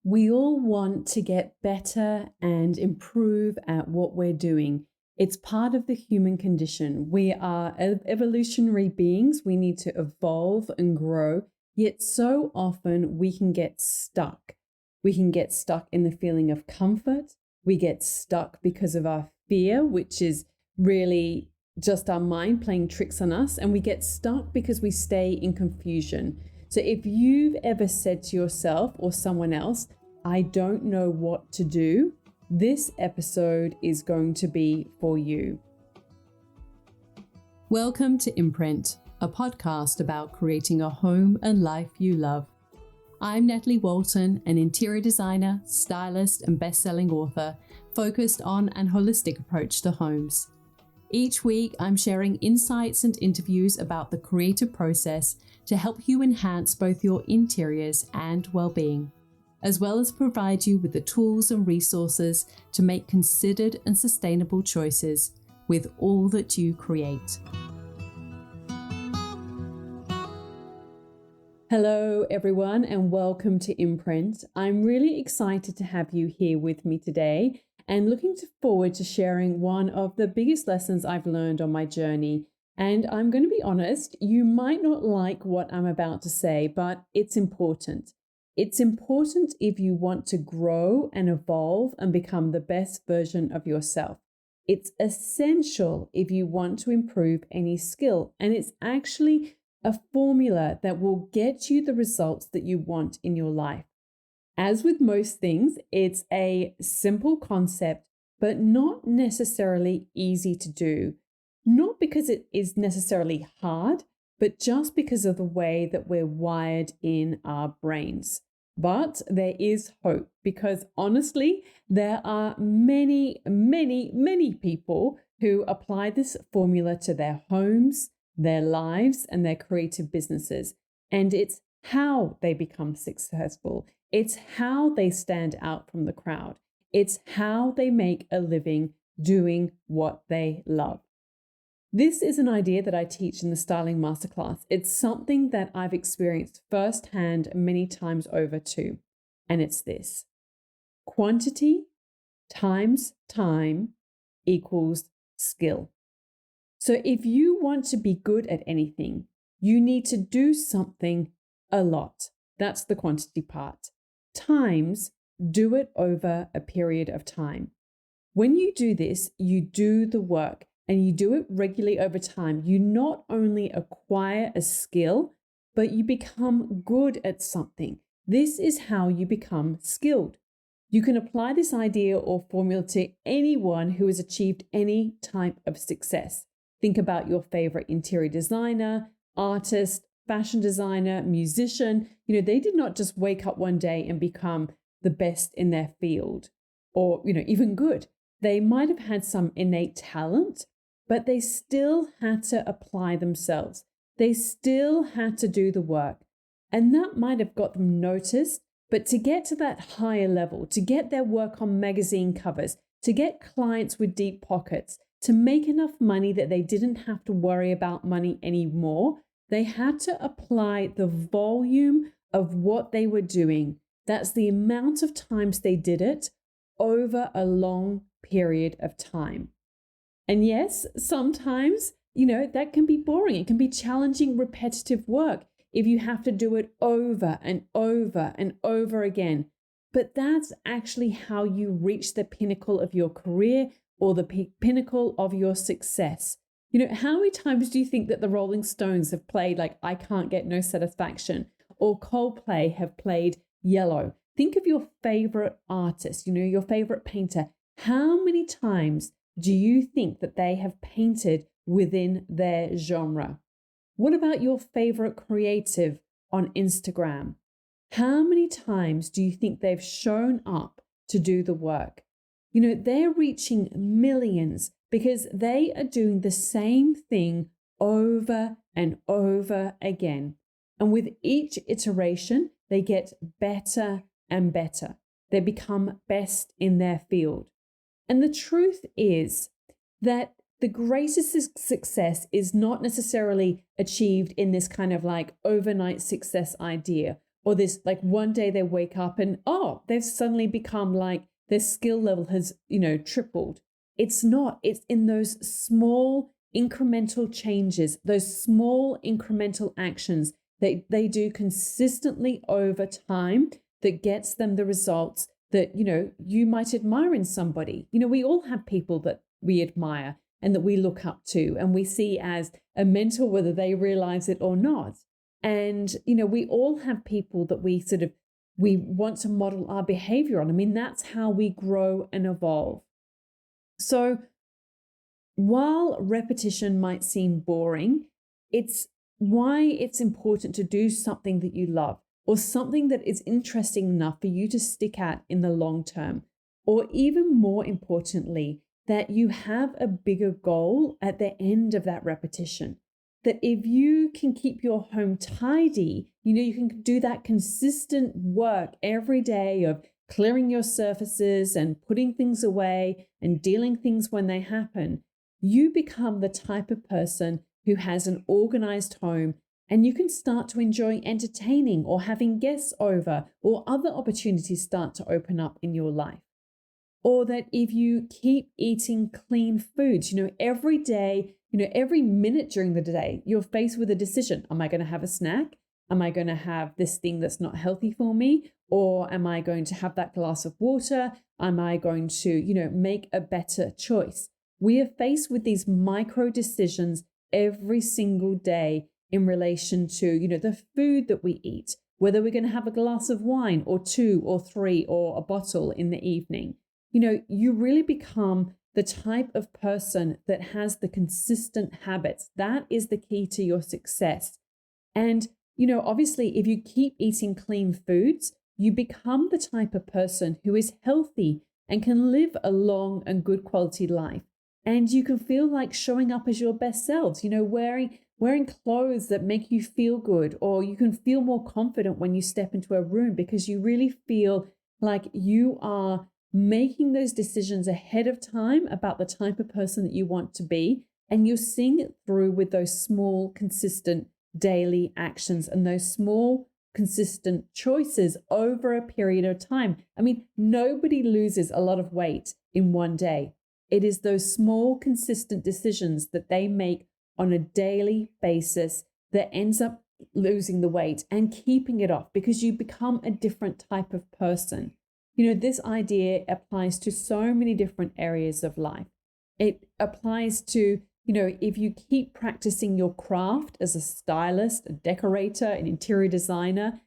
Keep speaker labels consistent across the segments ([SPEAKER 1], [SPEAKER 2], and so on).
[SPEAKER 1] We all want to get better and improve at what we're doing. It's part of the human condition. We are evolutionary beings. We need to evolve and grow. Yet so often we can get stuck. We can get stuck in the feeling of comfort. We get stuck because of our fear, which is really just our mind playing tricks on us. And we get stuck because we stay in confusion. So if you've ever said to yourself or someone else, I don't know what to do, this episode is going to be for you. Welcome to Imprint, a podcast about creating a home and life you love. I'm Natalie Walton, an interior designer, stylist, and best-selling author focused on an holistic approach to homes. Each week, I'm sharing insights and interviews about the creative process to help you enhance both your interiors and well-being, as well as provide you with the tools and resources to make considered and sustainable choices with all that you create. Hello, everyone, and welcome to Imprint. I'm really excited to have you here with me today and looking forward to sharing one of the biggest lessons I've learned on my journey. And I'm going to be honest, you might not like what I'm about to say, but it's important. It's important if you want to grow and evolve and become the best version of yourself. It's essential if you want to improve any skill. And it's actually a formula that will get you the results that you want in your life. As with most things, it's a simple concept, but not necessarily easy to do. Not because it is necessarily hard, but just because of the way that we're wired in our brains. But there is hope because honestly, there are many people who apply this formula to their homes, their lives, and their creative businesses. And it's how they become successful. It's how they stand out from the crowd. It's how they make a living doing what they love. This is an idea that I teach in the Styling Masterclass. It's something that I've experienced firsthand many times over too. And it's this: quantity times time equals skill. So if you want to be good at anything, you need to do something a lot. That's the quantity part. Times, do it over a period of time. When you do this, you do the work and you do it regularly over time. You not only acquire a skill, but you become good at something. This is how you become skilled. You can apply this idea or formula to anyone who has achieved any type of success. Think about your favorite interior designer, artist, fashion designer, musician. They did not just wake up one day and become the best in their field or, even good. They might have had some innate talent, but they still had to apply themselves. They still had to do the work. And that might have got them noticed, but to get to that higher level, to get their work on magazine covers, to get clients with deep pockets, to make enough money that they didn't have to worry about money anymore, they had to apply the volume of what they were doing. That's the amount of times they did it over a long period of time. And yes, sometimes, that can be boring. It can be challenging, repetitive work if you have to do it over and over and over again. But that's actually how you reach the pinnacle of your career or the pinnacle of your success. How many times do you think that the Rolling Stones have played like I Can't Get No Satisfaction, or Coldplay have played Yellow? Think of your favorite artist, your favorite painter. How many times do you think that they have painted within their genre? What about your favorite creative on Instagram? How many times do you think they've shown up to do the work? They're reaching millions because they are doing the same thing over and over again. And with each iteration, they get better and better. They become best in their field. And the truth is that the greatest success is not necessarily achieved in this kind of like overnight success idea Or this, like one day they wake up and, oh, they've suddenly become like their skill level has, tripled. It's not, it's in those small incremental changes, those small incremental actions that they do consistently over time that gets them the results that, you might admire in somebody. We all have people that we admire and that we look up to and we see as a mentor, whether they realize it or not. And, we all have people that we want to model our behavior on. I mean, that's how we grow and evolve. So while repetition might seem boring, it's why it's important to do something that you love or something that is interesting enough for you to stick at in the long term. Or even more importantly, that you have a bigger goal at the end of that repetition. That if you can keep your home tidy, you can do that consistent work every day of clearing your surfaces and putting things away and dealing things when they happen, you become the type of person who has an organized home, and you can start to enjoy entertaining or having guests over, or other opportunities start to open up in your life. Or that if you keep eating clean foods, every day, every minute during the day, you're faced with a decision. Am I going to have a snack? Am I going to have this thing that's not healthy for me? Or am I going to have that glass of water? Am I going to, make a better choice? We are faced with these micro decisions every single day in relation to, the food that we eat, whether we're going to have a glass of wine or 2 or 3 or a bottle in the evening. You really become the type of person that has the consistent habits. That is the key to your success. And, obviously, if you keep eating clean foods, you become the type of person who is healthy and can live a long and good quality life. And you can feel like showing up as your best selves, wearing clothes that make you feel good, or you can feel more confident when you step into a room because you really feel like you are making those decisions ahead of time about the type of person that you want to be. And you're seeing it through with those small, consistent daily actions and those small, consistent choices over a period of time. I mean, nobody loses a lot of weight in one day. It is those small, consistent decisions that they make on a daily basis that ends up losing the weight and keeping it off, because you become a different type of person. This idea applies to so many different areas of life. It applies to, if you keep practicing your craft as a stylist, a decorator, an interior designer,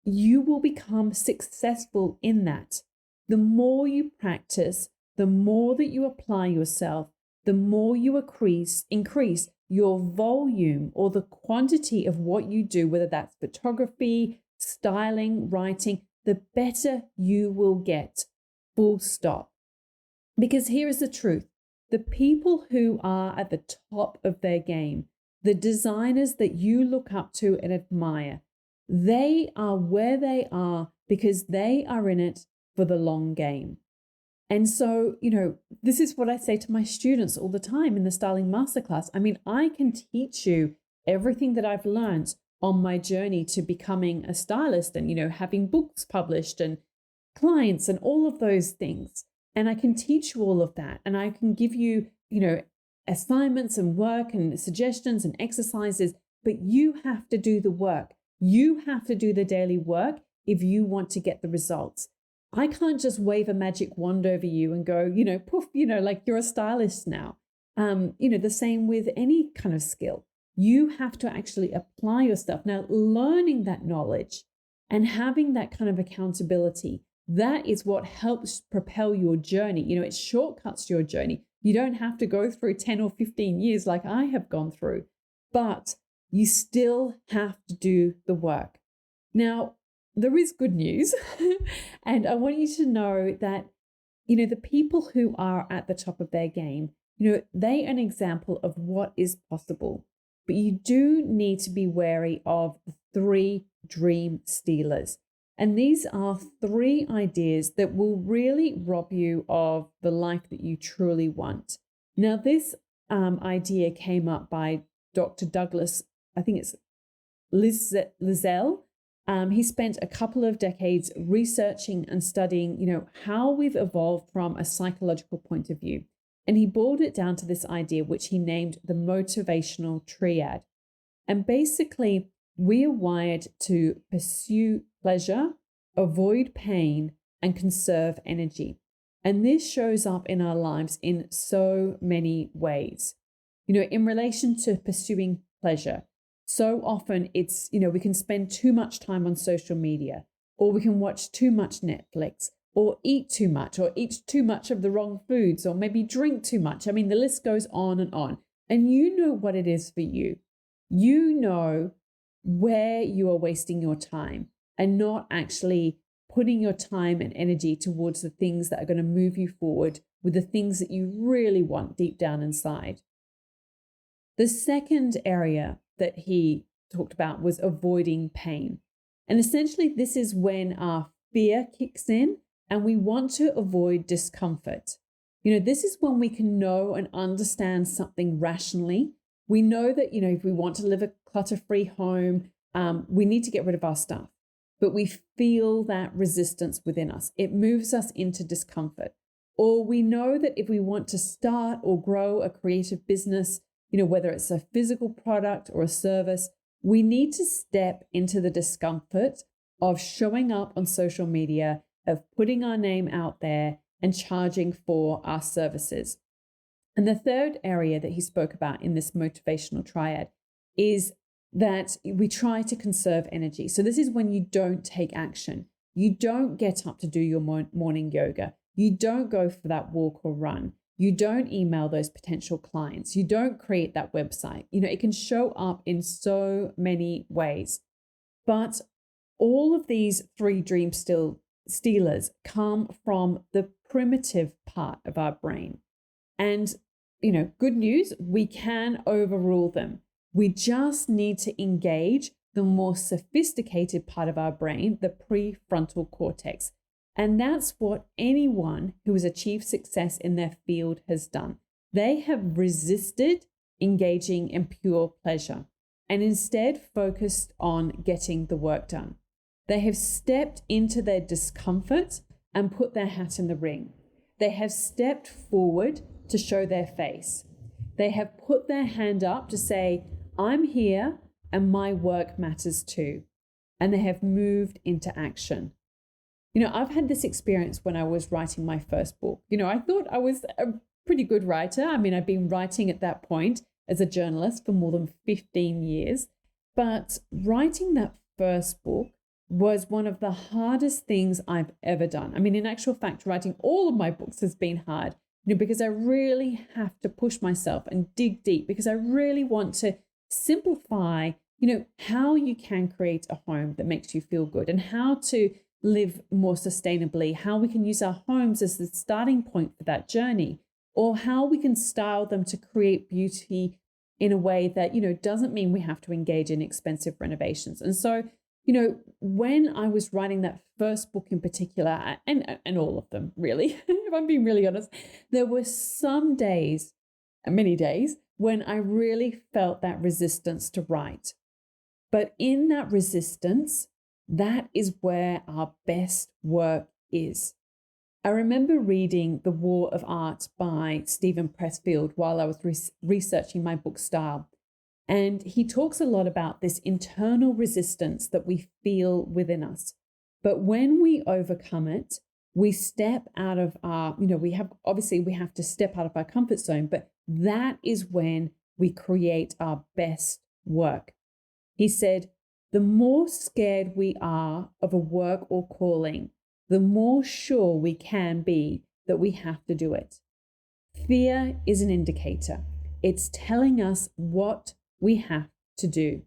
[SPEAKER 1] you will become successful in that. The more you practice, the more that you apply yourself, the more you increase your volume or the quantity of what you do, whether that's photography, styling, writing, the better you will get, full stop. Because here is the truth. The people who are at the top of their game, the designers that you look up to and admire, they are where they are because they are in it for the long game. And so, this is what I say to my students all the time in the styling masterclass. I mean, I can teach you everything that I've learned on my journey to becoming a stylist and, having books published and clients and all of those things. And I can teach you all of that. And I can give you, assignments and work and suggestions and exercises, but you have to do the work. You have to do the daily work if you want to get the results. I can't just wave a magic wand over you and go, poof, like you're a stylist now. The same with any kind of skill. You have to actually apply yourself. Now, learning that knowledge and having that kind of accountability, that is what helps propel your journey. It shortcuts your journey. You don't have to go through 10 or 15 years like I have gone through, but you still have to do the work. Now, there is good news. And I want you to know that, the people who are at the top of their game, they are an example of what is possible. But you do need to be wary of the 3 dream stealers. And these are 3 ideas that will really rob you of the life that you truly want. Now, this idea came up by Dr. Douglas, I think it's Lizelle. He spent a couple of decades researching and studying, how we've evolved from a psychological point of view. And he boiled it down to this idea, which he named the motivational triad. And basically, we are wired to pursue pleasure, avoid pain, and conserve energy. And this shows up in our lives in so many ways. In relation to pursuing pleasure, so often it's, we can spend too much time on social media, or we can watch too much Netflix, or eat too much, or eat too much of the wrong foods, or maybe drink too much. I mean, the list goes on and on. And you know what it is for you. You know where you are wasting your time and not actually putting your time and energy towards the things that are going to move you forward with the things that you really want deep down inside. The second area that he talked about was avoiding pain. And essentially, this is when our fear kicks in and we want to avoid discomfort. This is when we can know and understand something rationally. We know that, if we want to live a clutter-free home, we need to get rid of our stuff. But we feel that resistance within us. It moves us into discomfort. Or we know that if we want to start or grow a creative business, whether it's a physical product or a service, we need to step into the discomfort of showing up on social media, of putting our name out there and charging for our services. And the third area that he spoke about in this motivational triad is that we try to conserve energy. So this is when you don't take action. You don't get up to do your morning yoga. You don't go for that walk or run. You don't email those potential clients. You don't create that website. It can show up in so many ways. But all of these three dream stealers come from the primitive part of our brain. And, good news, we can overrule them. We just need to engage the more sophisticated part of our brain, the prefrontal cortex. And that's what anyone who has achieved success in their field has done. They have resisted engaging in pure pleasure and instead focused on getting the work done. They have stepped into their discomfort and put their hat in the ring. They have stepped forward to show their face. They have put their hand up to say, I'm here and my work matters too. And they have moved into action. I've had this experience when I was writing my first book. I thought I was a pretty good writer. I mean, I've been writing at that point as a journalist for more than 15 years. But writing that first book was one of the hardest things I've ever done. I mean, in actual fact, writing all of my books has been hard, because I really have to push myself and dig deep because I really want to simplify, how you can create a home that makes you feel good and how to live more sustainably, how we can use our homes as the starting point for that journey, or how we can style them to create beauty in a way that, doesn't mean we have to engage in expensive renovations. And so, when I was writing that first book in particular, and all of them really, if I'm being really honest, there were some days, many days, when I really felt that resistance to write. But in that resistance, that is where our best work is. I remember reading The War of Art by Stephen Pressfield while I was researching my book style. And he talks a lot about this internal resistance that we feel within us. But when we overcome it, we step out of our, we have to step out of our comfort zone, but that is when we create our best work. He said, the more scared we are of a work or calling, the more sure we can be that we have to do it. Fear is an indicator. It's telling us what we have to do.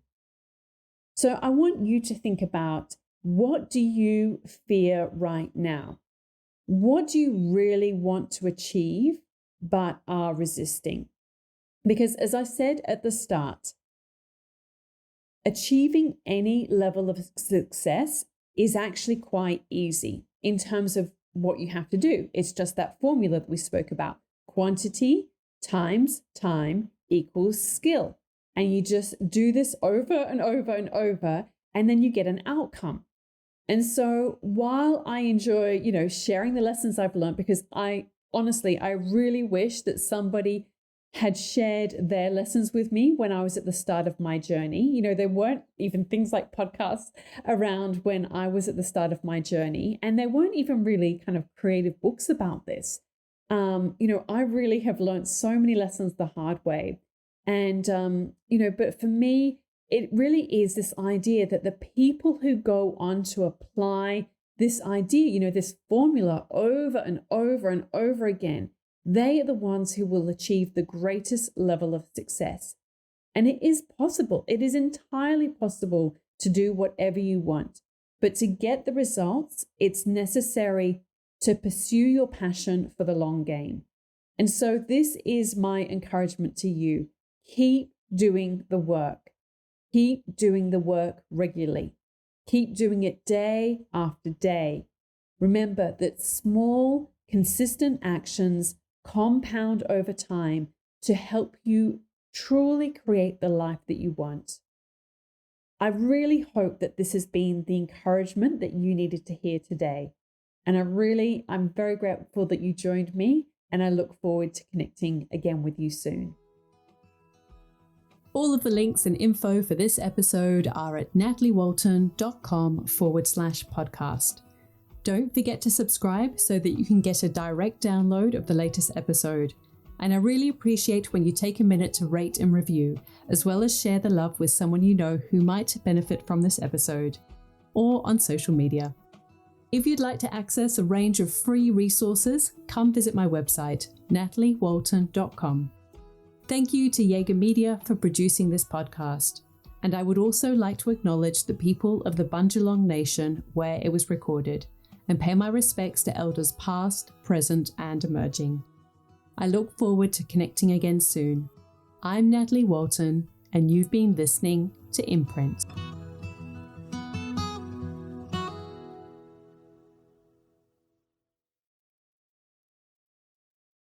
[SPEAKER 1] So I want you to think about, what do you fear right now? What do you really want to achieve but are resisting? Because as I said at the start, achieving any level of success is actually quite easy in terms of what you have to do. It's just that formula that we spoke about. Quantity times time equals skill. And you just do this over and over and over, and then you get an outcome. And so while I enjoy, sharing the lessons I've learned, because I really wish that somebody had shared their lessons with me when I was at the start of my journey. There weren't even things like podcasts around when I was at the start of my journey, and there weren't even really kind of creative books about this. I really have learned so many lessons the hard way. And, but for me, it really is this idea that the people who go on to apply this idea, this formula over and over and over again, they are the ones who will achieve the greatest level of success. And it is possible. It is entirely possible to do whatever you want. But to get the results, it's necessary to pursue your passion for the long game. And so this is my encouragement to you. Keep doing the work. Keep doing the work regularly. Keep doing it day after day. Remember that small, consistent actions compound over time to help you truly create the life that you want. I really hope that this has been the encouragement that you needed to hear today. And I'm very grateful that you joined me, and I look forward to connecting again with you soon. All of the links and info for this episode are at nataliewalton.com/podcast. Don't forget to subscribe so that you can get a direct download of the latest episode. And I really appreciate when you take a minute to rate and review, as well as share the love with someone you know who might benefit from this episode, or on social media. If you'd like to access a range of free resources, come visit my website, nataliewalton.com. Thank you to Jaeger Media for producing this podcast. And I would also like to acknowledge the people of the Bundjalung Nation where it was recorded, and pay my respects to elders past, present, and emerging. I look forward to connecting again soon. I'm Natalie Walton, and you've been listening to Imprint.